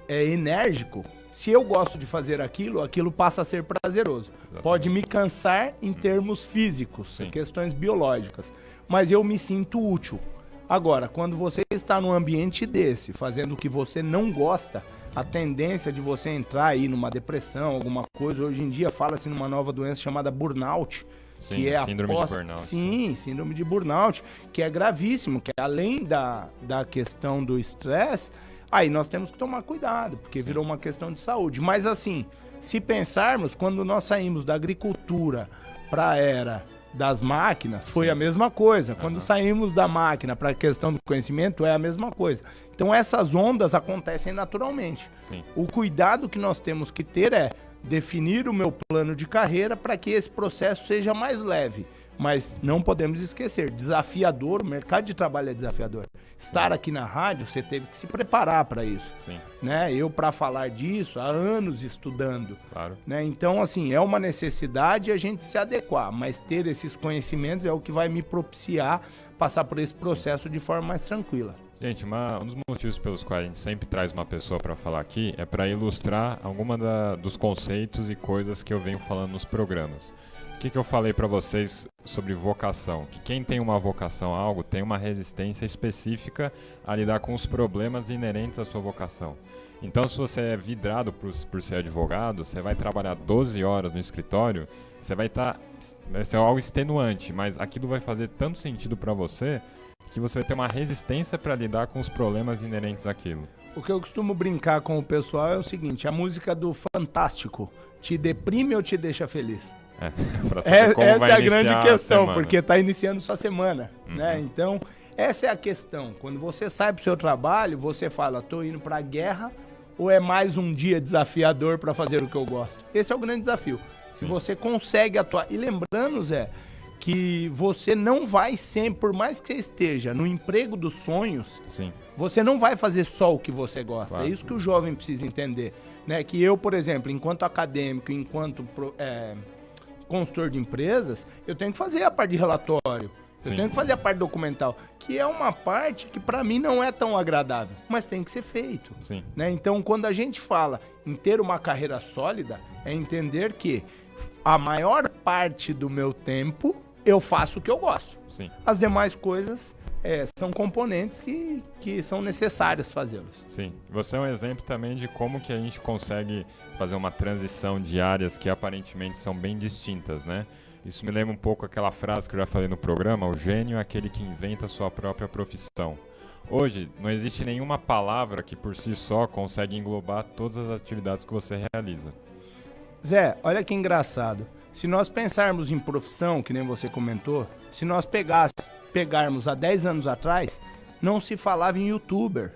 enérgico, se eu gosto de fazer aquilo passa a ser prazeroso. Exatamente. Pode me cansar em termos físicos, Sim. questões biológicas, mas eu me sinto útil. Agora, quando você está num ambiente desse, fazendo o que você não gosta, a tendência de você entrar aí numa depressão, alguma coisa, hoje em dia fala-se numa nova doença chamada burnout, Sim, que é síndrome de burnout. Sim, síndrome de burnout, que é gravíssimo, que além da questão do estresse, aí nós temos que tomar cuidado, porque virou uma questão de saúde. Mas assim, se pensarmos, quando nós saímos da agricultura para a era das máquinas, foi a mesma coisa. Quando saímos da máquina para a questão do conhecimento, é a mesma coisa. Então essas ondas acontecem naturalmente. Sim. O cuidado que nós temos que ter é definir o meu plano de carreira para que esse processo seja mais leve. Mas não podemos esquecer, desafiador, o mercado de trabalho é desafiador. Estar aqui na rádio, você teve que se preparar para isso. Sim. Né? Eu, para falar disso, há anos estudando. Claro. Né? Então, assim, é uma necessidade a gente se adequar, mas ter esses conhecimentos é o que vai me propiciar passar por esse processo de forma mais tranquila. Gente, um dos motivos pelos quais a gente sempre traz uma pessoa para falar aqui é para ilustrar alguma dos conceitos e coisas que eu venho falando nos programas. O que eu falei para vocês sobre vocação? Que quem tem uma vocação a algo tem uma resistência específica a lidar com os problemas inerentes à sua vocação. Então, se você é vidrado por ser advogado, você vai trabalhar 12 horas no escritório, vai ser algo extenuante, mas aquilo vai fazer tanto sentido para você que você vai ter uma resistência para lidar com os problemas inerentes àquilo. O que eu costumo brincar com o pessoal é o seguinte, a música do Fantástico te deprime ou te deixa feliz? Pra saber como essa vai é a grande iniciar questão, a porque está iniciando sua semana, né? Então, essa é a questão. Quando você sai pro seu trabalho, você fala, tô indo pra guerra ou é mais um dia desafiador para fazer o que eu gosto? Esse é o grande desafio. Se você consegue atuar. E lembrando, Zé, que você não vai sempre, por mais que você esteja no emprego dos sonhos, você não vai fazer só o que você gosta. Claro. É isso que o jovem precisa entender. Né? Que eu, por exemplo, enquanto acadêmico, enquanto consultor de empresas, eu tenho que fazer a parte de relatório. Eu tenho que fazer a parte documental, que é uma parte que para mim não é tão agradável, mas tem que ser feito. Né? Então, quando a gente fala em ter uma carreira sólida, é entender que a maior parte do meu tempo eu faço o que eu gosto. As demais coisas são componentes que são necessários fazê-los. Sim. Você é um exemplo também de como que a gente consegue fazer uma transição de áreas que aparentemente são bem distintas, né? Isso me lembra um pouco aquela frase que eu já falei no programa, o gênio é aquele que inventa a sua própria profissão. Hoje, não existe nenhuma palavra que por si só consegue englobar todas as atividades que você realiza. Zé, olha que engraçado. Se nós pensarmos em profissão, que nem você comentou, se nós pegarmos há 10 anos atrás, não se falava em youtuber.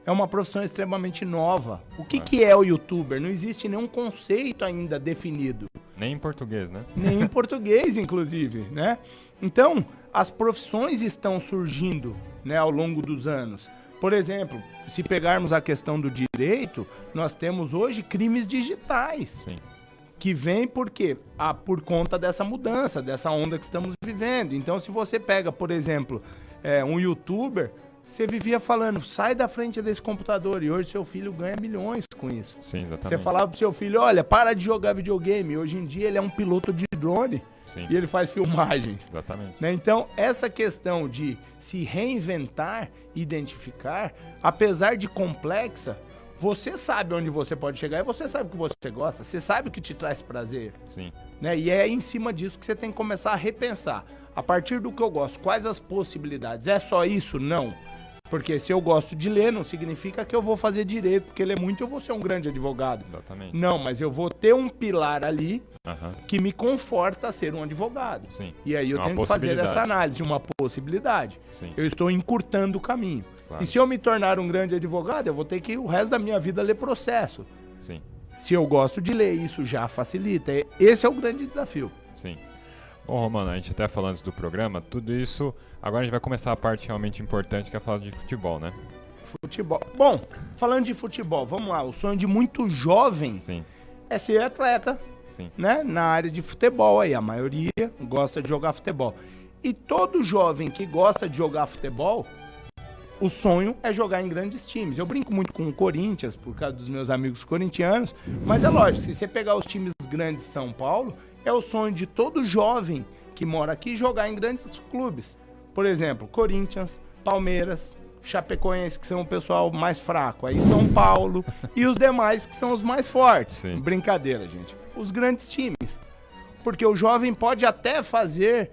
É uma profissão extremamente nova. O que é o youtuber? Não existe nenhum conceito ainda definido. Nem em português, né? Nem em português, inclusive, né? Então, as profissões estão surgindo, né, ao longo dos anos. Por exemplo, se pegarmos a questão do direito, nós temos hoje crimes digitais. Que vem por quê? Por conta dessa mudança, dessa onda que estamos vivendo. Então, se você pega, por exemplo, um youtuber, você vivia falando, sai da frente desse computador, e hoje seu filho ganha milhões com isso. Exatamente. Você falava pro seu filho, olha, para de jogar videogame. Hoje em dia ele é um piloto de drone e ele faz filmagens. Exatamente. Né? Então, essa questão de se reinventar, identificar, apesar de complexa, você sabe onde você pode chegar e você sabe o que você gosta, você sabe o que te traz prazer. Né? E é em cima disso que você tem que começar a repensar. A partir do que eu gosto, quais as possibilidades? É só isso? Não. Porque se eu gosto de ler, não significa que eu vou fazer direito, porque ler muito eu vou ser um grande advogado. Não, mas eu vou ter um pilar ali que me conforta a ser um advogado. E aí eu tenho que fazer essa análise de uma possibilidade. Eu estou encurtando o caminho. E se eu me tornar um grande advogado, eu vou ter que o resto da minha vida ler processo. Se eu gosto de ler, isso já facilita. Esse é o grande desafio. Bom, Romano, a gente até falando antes do programa, tudo isso, agora a gente vai começar a parte realmente importante, que é falar de futebol, né? Futebol. Bom, falando de futebol, vamos lá, o sonho de muito jovem é ser atleta, né? Na área de futebol aí, a maioria gosta de jogar futebol. E todo jovem que gosta de jogar futebol, o sonho é jogar em grandes times. Eu brinco muito com o Corinthians, por causa dos meus amigos corintianos, mas é lógico, se você pegar os times grandes de São Paulo, é o sonho de todo jovem que mora aqui jogar em grandes clubes. Por exemplo, Corinthians, Palmeiras, Chapecoense, que são o pessoal mais fraco. Aí São Paulo e os demais que são os mais fortes. Brincadeira, gente. Os grandes times. Porque o jovem pode até fazer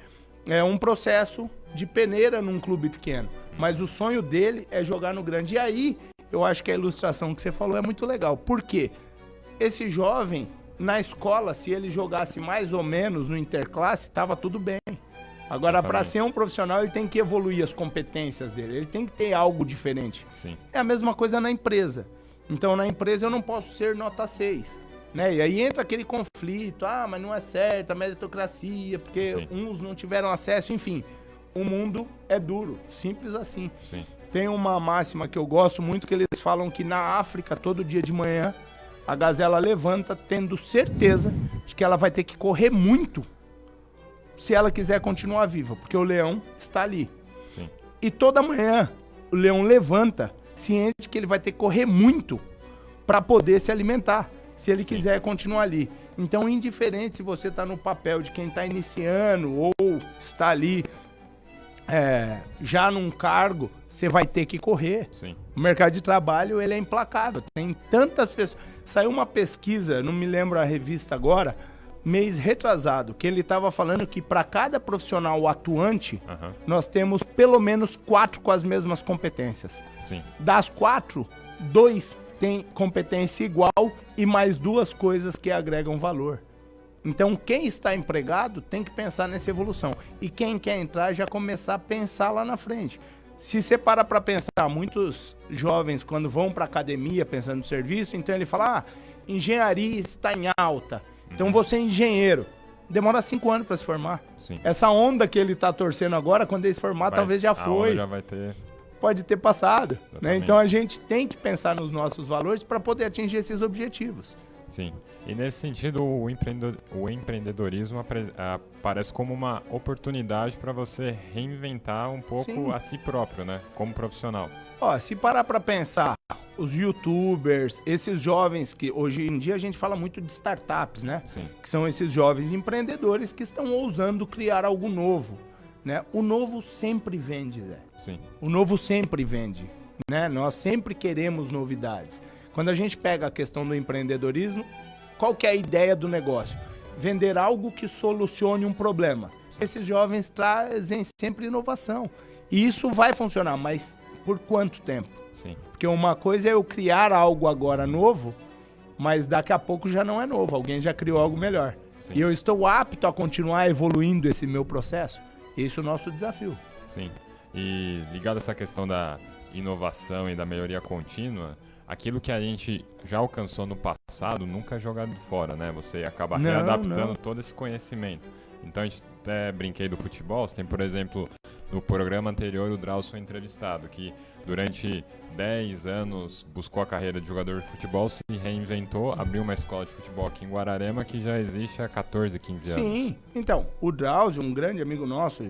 um processo de peneira num clube pequeno. Mas o sonho dele é jogar no grande. E aí, eu acho que a ilustração que você falou é muito legal. Por quê? Esse jovem, na escola, se ele jogasse mais ou menos no interclasse, estava tudo bem. Agora, para ser um profissional, ele tem que evoluir as competências dele. Ele tem que ter algo diferente. É a mesma coisa na empresa. Então, na empresa, eu não posso ser nota 6. Né? E aí entra aquele conflito. Ah, mas não é certo, a meritocracia, porque uns não tiveram acesso, enfim. O mundo é duro, simples assim. Tem uma máxima que eu gosto muito, que eles falam que na África, todo dia de manhã, a gazela levanta tendo certeza de que ela vai ter que correr muito se ela quiser continuar viva, porque o leão está ali. E toda manhã o leão levanta ciente que ele vai ter que correr muito para poder se alimentar, se ele quiser continuar ali. Então, indiferente se você está no papel de quem está iniciando ou está ali já num cargo, você vai ter que correr. O mercado de trabalho, ele é implacável. Tem tantas pessoas. Saiu uma pesquisa, não me lembro a revista agora, mês retrasado, que ele estava falando que para cada profissional atuante, nós temos pelo menos 4 com as mesmas competências. Das 4, 2 têm competência igual e mais 2 coisas que agregam valor. Então, quem está empregado tem que pensar nessa evolução. E quem quer entrar já começar a pensar lá na frente. Se você para pensar, muitos jovens quando vão para academia pensando no serviço, então ele fala, engenharia está em alta, então você é engenheiro. Demora 5 anos para se formar. Sim. Essa onda que ele tá torcendo agora, quando ele se formar, talvez já foi. Já vai ter... Pode ter passado. Né? Exatamente. Então a gente tem que pensar nos nossos valores para poder atingir esses objetivos. Sim. E nesse sentido, o empreendedorismo aparece como uma oportunidade para você reinventar um pouco Sim. a si próprio, né? Como profissional. Ó, se parar para pensar, os youtubers, esses jovens que hoje em dia a gente fala muito de startups, né? Sim. Que são esses jovens empreendedores que estão ousando criar algo novo, né? O novo sempre vende, Zé. Sim. O novo sempre vende, né? Nós sempre queremos novidades. Quando a gente pega a questão do empreendedorismo, qual que é a ideia do negócio? Vender algo que solucione um problema. Esses jovens trazem sempre inovação. E isso vai funcionar, mas por quanto tempo? Sim. Porque uma coisa é eu criar algo agora novo, mas daqui a pouco já não é novo. Alguém já criou algo melhor. Sim. E eu estou apto a continuar evoluindo esse meu processo. Esse é o nosso desafio. Sim. E ligado a essa questão da inovação e da melhoria contínua, aquilo que a gente já alcançou no passado nunca é jogado fora, né? Você acaba readaptando todo esse conhecimento. Então a gente até brinquei do futebol. Você tem, por exemplo, no programa anterior o Drauzio foi entrevistado, que durante 10 anos buscou a carreira de jogador de futebol, se reinventou, abriu uma escola de futebol aqui em Guararema que já existe há 14, 15 anos. Sim, então, o Drauzio, um grande amigo nosso,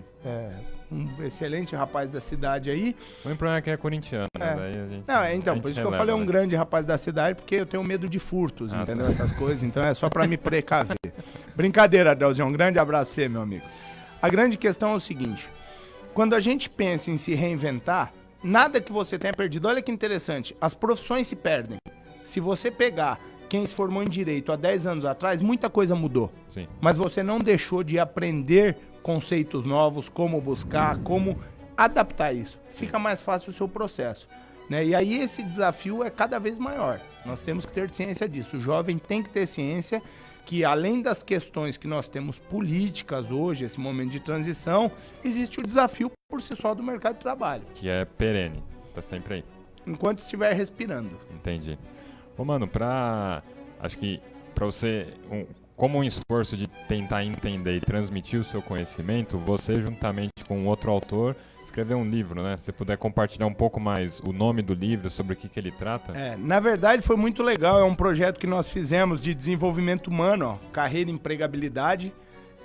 um excelente rapaz da cidade aí. O único problema é que é corintiano, né? Daí a gente, Não, então, a gente por isso que eu releva, falei um né? grande rapaz da cidade, porque eu tenho medo de furtos, entendeu? Tá. Essas coisas, então é só pra me precaver. Brincadeira, Drauzio, um grande abraço pra você, meu amigo. A grande questão é o seguinte, quando a gente pensa em se reinventar, nada que você tenha perdido. Olha que interessante, as profissões se perdem. Se você pegar quem se formou em Direito há 10 anos atrás, muita coisa mudou. Sim. Mas você não deixou de aprender conceitos novos, como buscar, como adaptar isso. Fica mais fácil o seu processo, né? E aí esse desafio é cada vez maior. Nós temos que ter ciência disso. O jovem tem que ter ciência que, além das questões que nós temos políticas hoje, esse momento de transição, existe o desafio por si só do mercado de trabalho. Que é perene, tá sempre aí. Enquanto estiver respirando. Entendi. Ô, mano, acho que pra você, como um esforço de tentar entender e transmitir o seu conhecimento, você, juntamente com outro autor, escreveu um livro, né? Se você puder compartilhar um pouco mais o nome do livro, sobre o que ele trata. Na verdade foi muito legal, é um projeto que nós fizemos de desenvolvimento humano, carreira e empregabilidade,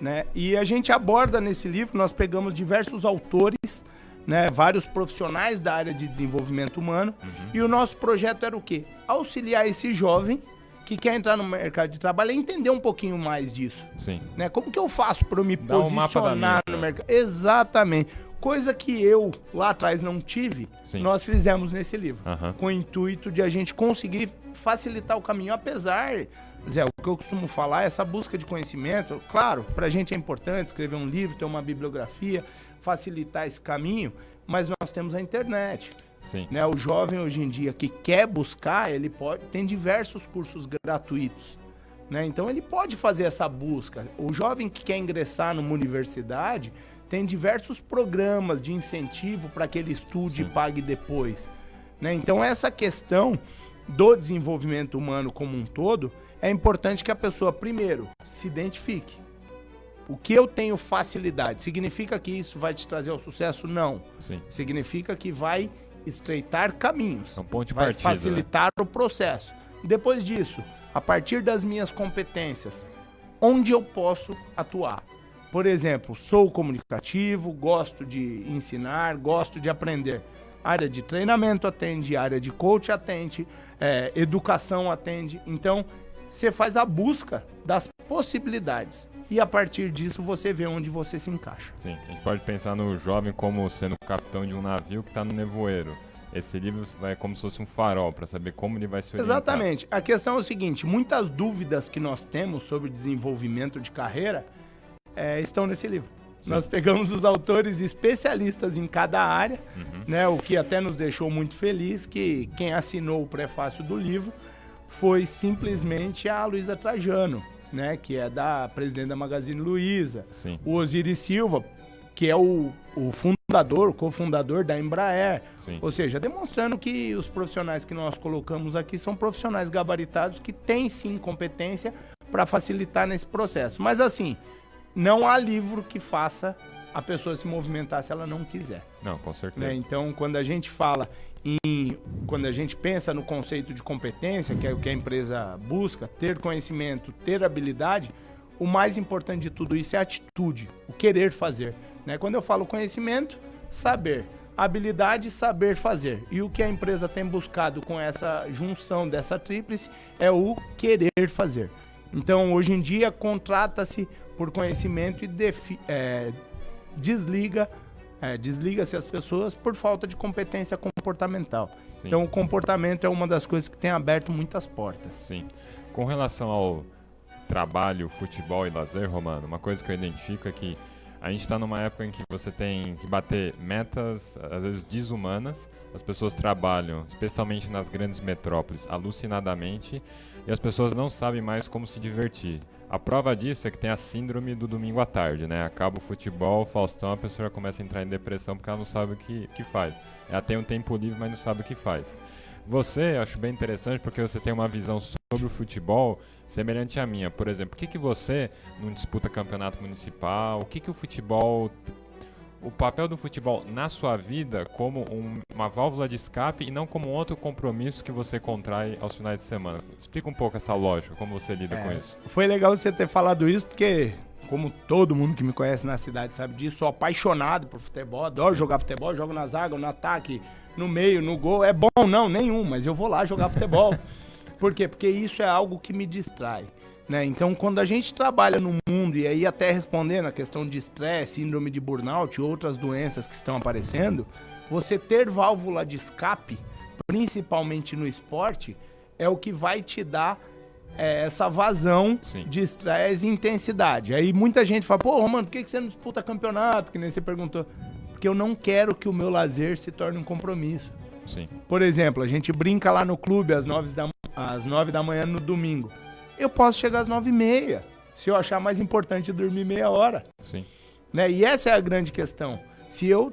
né? E a gente aborda nesse livro, nós pegamos diversos autores, né? Vários profissionais da área de desenvolvimento humano, e o nosso projeto era o quê? Auxiliar esse jovem que quer entrar no mercado de trabalho e entender um pouquinho mais disso. Sim. Né? Como que eu faço para eu me Dá um mapa da posicionar minha, no mercado? Exatamente. Coisa que eu, lá atrás, não tive, Sim. nós fizemos nesse livro. Aham. Com o intuito de a gente conseguir facilitar o caminho. Apesar, Zé, o que eu costumo falar, essa busca de conhecimento, claro, pra gente é importante escrever um livro, ter uma bibliografia, facilitar esse caminho, mas nós temos a internet. Sim. Né? O jovem hoje em dia que quer buscar, ele tem diversos cursos gratuitos. Né? Então ele pode fazer essa busca. O jovem que quer ingressar numa universidade tem diversos programas de incentivo para que ele estude e pague depois. Né? Então essa questão do desenvolvimento humano como um todo, é importante que a pessoa, primeiro, se identifique. O que eu tenho facilidade, significa que isso vai te trazer ao sucesso? Não. Sim. Significa que vai estreitar caminhos. É um ponto de vai partida, facilitar o processo. Depois disso, a partir das minhas competências, onde eu posso atuar? Por exemplo, sou comunicativo, gosto de ensinar, gosto de aprender. Área de treinamento atende, área de coach atende, educação atende. Então, você faz a busca das possibilidades. E a partir disso, você vê onde você se encaixa. Sim, a gente pode pensar no jovem como sendo o capitão de um navio que está no nevoeiro. Esse livro vai como se fosse um farol para saber como ele vai se orientar. Exatamente. A questão é o seguinte, muitas dúvidas que nós temos sobre desenvolvimento de carreira estão nesse livro. Sim. Nós pegamos os autores especialistas em cada área, né, o que até nos deixou muito feliz, que quem assinou o prefácio do livro foi simplesmente a Luísa Trajano, né, que é da presidente da Magazine Luiza. Sim. O Osiris Silva, que é o fundador, cofundador da Embraer. Sim. Ou seja, demonstrando que os profissionais que nós colocamos aqui são profissionais gabaritados que têm sim competência para facilitar nesse processo. Mas assim, não há livro que faça a pessoa se movimentar se ela não quiser. Não, com certeza. Né? Então, quando a gente fala quando a gente pensa no conceito de competência, que é o que a empresa busca, ter conhecimento, ter habilidade, o mais importante de tudo isso é a atitude, o querer fazer. Né? Quando eu falo conhecimento, saber. Habilidade, saber fazer. E o que a empresa tem buscado com essa junção dessa tríplice é o querer fazer. Então, hoje em dia, contrata-se por conhecimento e desliga-se as pessoas por falta de competência comportamental. Sim. Então, o comportamento é uma das coisas que tem aberto muitas portas. Sim. Com relação ao trabalho, futebol e lazer, Romano, uma coisa que eu identifico é que a gente está numa época em que você tem que bater metas, às vezes desumanas. As pessoas trabalham, especialmente nas grandes metrópoles, alucinadamente, e as pessoas não sabem mais como se divertir. A prova disso é que tem a síndrome do domingo à tarde, né? Acaba o futebol, Faustão, a pessoa já começa a entrar em depressão porque ela não sabe o que faz. Ela tem um tempo livre, mas não sabe o que faz. Você, acho bem interessante porque você tem uma visão sobre o futebol semelhante à minha. Por exemplo, por que você não disputa campeonato municipal? O que o futebol... O papel do futebol na sua vida como uma válvula de escape e não como um outro compromisso que você contrai aos finais de semana. Explica um pouco essa lógica, como você lida com isso. Foi legal você ter falado isso, porque, como todo mundo que me conhece na cidade sabe disso, sou apaixonado por futebol, adoro jogar futebol, jogo na zaga, no ataque, no meio, no gol. É bom? Não, nenhum, mas eu vou lá jogar futebol. Por quê? Porque isso é algo que me distrai. Né? Então, quando a gente trabalha no mundo, e aí até respondendo a questão de estresse, síndrome de burnout e outras doenças que estão aparecendo, você ter válvula de escape, principalmente no esporte, é o que vai te dar essa vazão Sim. de estresse e intensidade. Aí muita gente fala, pô, Romano, por que você não disputa campeonato? Que nem você perguntou. Porque eu não quero que o meu lazer se torne um compromisso. Sim. Por exemplo, a gente brinca lá no clube às 9 da manhã no domingo. Eu posso chegar às 9h30, se eu achar mais importante dormir meia hora. Sim. Né? E essa é a grande questão. Se eu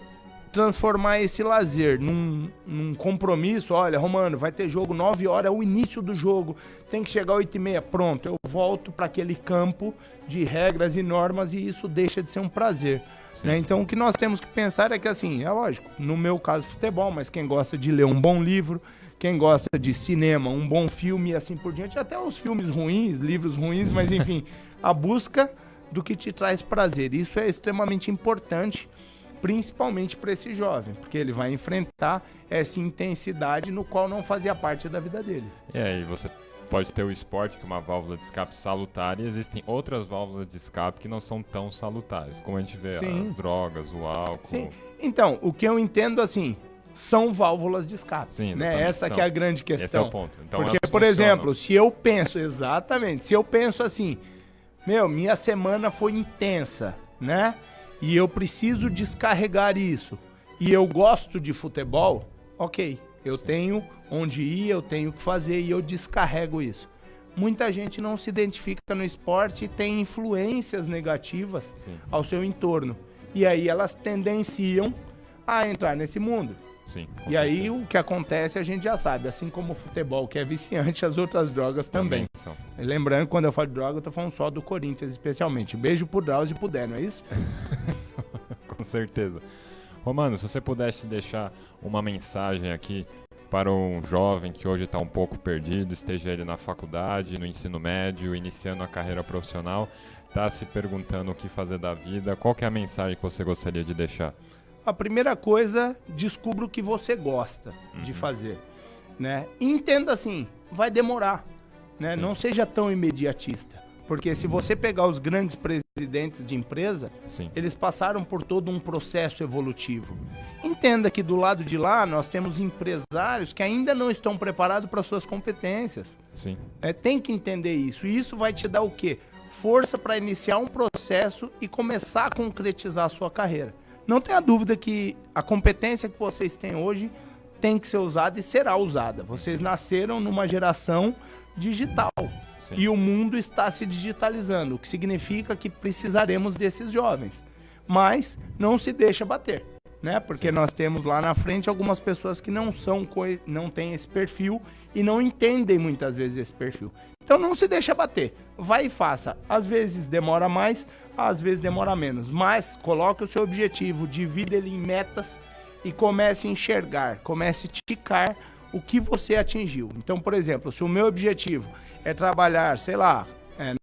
transformar esse lazer num compromisso, olha, Romano, vai ter jogo 9 horas, é o início do jogo, tem que chegar às 8h30, pronto, eu volto para aquele campo de regras e normas e isso deixa de ser um prazer. Né? Então o que nós temos que pensar é que assim, é lógico, no meu caso futebol, mas quem gosta de ler um bom livro, quem gosta de cinema, um bom filme e assim por diante, até os filmes ruins, livros ruins, mas enfim, a busca do que te traz prazer. Isso é extremamente importante, principalmente para esse jovem, porque ele vai enfrentar essa intensidade no qual não fazia parte da vida dele. E você pode ter o esporte, que é uma válvula de escape salutar, e existem outras válvulas de escape que não são tão salutares, como a gente vê Sim. as drogas, o álcool. Sim. Então, o que eu entendo assim, são válvulas de escape. Sim, né? Essa que é a grande questão. Esse é o ponto. Então, porque, elas por funcionam. exemplo, se eu penso, exatamente, se eu penso assim, minha semana foi intensa, né? E eu preciso descarregar isso, e eu gosto de futebol, ok, eu tenho onde ir, eu tenho o que fazer e eu descarrego isso. Muita gente não se identifica no esporte e tem influências negativas Sim. ao seu entorno. E aí elas tendenciam a entrar nesse mundo. Sim, E aí o que acontece a gente já sabe, assim como o futebol que é viciante, as outras drogas também. são. E lembrando, quando eu falo de droga, eu tô falando só do Corinthians especialmente. Beijo pro Drauzio e pro Dé, não é isso? Com certeza. Romano, se você pudesse deixar uma mensagem aqui para um jovem que hoje está um pouco perdido, esteja ele na faculdade, no ensino médio, iniciando a carreira profissional, está se perguntando o que fazer da vida, qual que é a mensagem que você gostaria de deixar? A primeira coisa, descubra o que você gosta de fazer, né? E entenda assim, vai demorar, né? Sim. Não seja tão imediatista, porque se você pegar os grandes presidentes de empresa, Sim. eles passaram por todo um processo evolutivo. Entenda que do lado de lá nós temos empresários que ainda não estão preparados para suas competências. Sim. Tem que entender isso. E isso vai te dar o quê? Força para iniciar um processo e começar a concretizar a sua carreira. Não tenha dúvida que a competência que vocês têm hoje tem que ser usada e será usada. Vocês nasceram numa geração digital. Sim. E o mundo está se digitalizando, o que significa que precisaremos desses jovens. Mas não se deixa bater. né? Porque nós temos lá na frente algumas pessoas que não têm esse perfil e não entendem muitas vezes esse perfil. Então não se deixa bater, vai e faça. Às vezes demora mais, às vezes demora menos, mas coloque o seu objetivo, divida ele em metas e comece a enxergar, comece a ticar o que você atingiu. Então, por exemplo, se o meu objetivo é trabalhar, sei lá,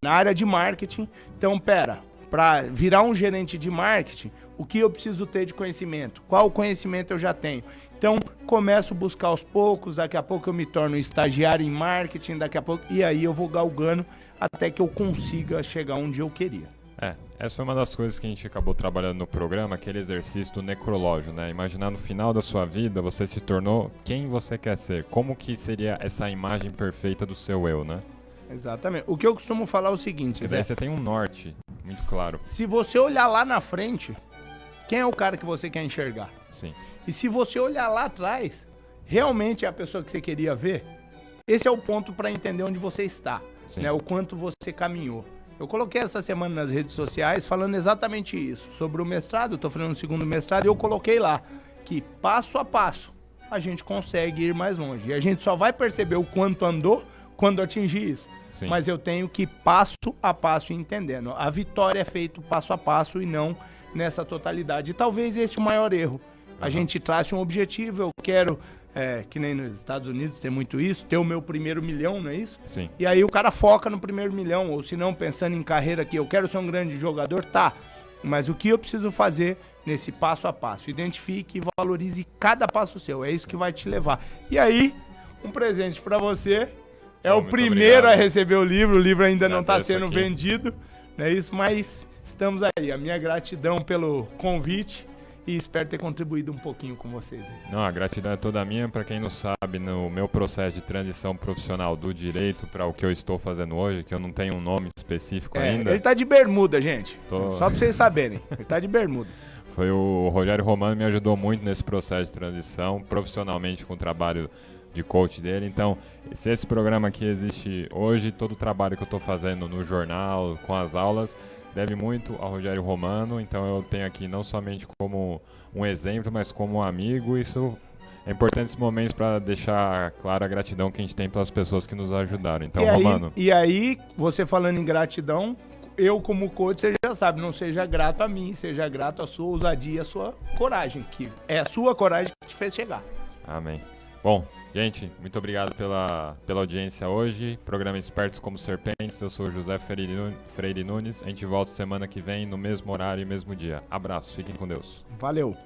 na área de marketing, então para virar um gerente de marketing, o que eu preciso ter de conhecimento? Qual conhecimento eu já tenho? Então, começo a buscar aos poucos, daqui a pouco eu me torno estagiário em marketing, daqui a pouco, e aí eu vou galgando até que eu consiga chegar onde eu queria. Essa foi uma das coisas que a gente acabou trabalhando no programa, aquele exercício do necrológio, né? Imaginar no final da sua vida, você se tornou quem você quer ser. Como que seria essa imagem perfeita do seu eu, né? Exatamente. O que eu costumo falar é o seguinte, Porque daí você tem um norte muito claro. Se você olhar lá na frente, quem é o cara que você quer enxergar? Sim. E se você olhar lá atrás, realmente é a pessoa que você queria ver? Esse é o ponto para entender onde você está, né? O quanto você caminhou. Eu coloquei essa semana nas redes sociais falando exatamente isso, sobre o mestrado, eu tô fazendo um segundo mestrado e eu coloquei lá que passo a passo a gente consegue ir mais longe. E a gente só vai perceber o quanto andou quando atingir isso. Sim. Mas eu tenho que passo a passo ir entendendo. A vitória é feita passo a passo e não nessa totalidade. E talvez esse é o maior erro. A gente traça um objetivo, eu quero, que nem nos Estados Unidos tem muito isso, ter o meu primeiro milhão, não é isso? Sim. E aí o cara foca no primeiro milhão, ou se não, pensando em carreira aqui, eu quero ser um grande jogador, tá. Mas o que eu preciso fazer nesse passo a passo? Identifique e valorize cada passo seu, é isso que vai te levar. E aí, um presente pra você, o primeiro a receber o livro ainda não tá sendo vendido, não é isso? Mas estamos aí, a minha gratidão pelo convite. E espero ter contribuído um pouquinho com vocês aí. Não, a gratidão é toda minha. Para quem não sabe, no meu processo de transição profissional do direito para o que eu estou fazendo hoje, que eu não tenho um nome específico ainda. Ele tá de bermuda, gente. Só para vocês saberem. Ele tá de bermuda. Foi o Rogério Romano me ajudou muito nesse processo de transição, profissionalmente com o trabalho de coach dele. Então, se esse programa aqui existe hoje, todo o trabalho que eu estou fazendo no jornal, com as aulas, deve muito ao Rogério Romano. Então eu tenho aqui não somente como um exemplo, mas como um amigo. Isso é importante nesses momentos para deixar clara a gratidão que a gente tem pelas pessoas que nos ajudaram. Então, Romano. E aí, você falando em gratidão, eu como coach, você já sabe, não seja grato a mim, seja grato à sua ousadia, à sua coragem, que é a sua coragem que te fez chegar. Amém. Bom, gente, muito obrigado pela audiência hoje. Programa Espertos como Serpentes. Eu sou José Freire Nunes. A gente volta semana que vem no mesmo horário e mesmo dia. Abraço, fiquem com Deus. Valeu.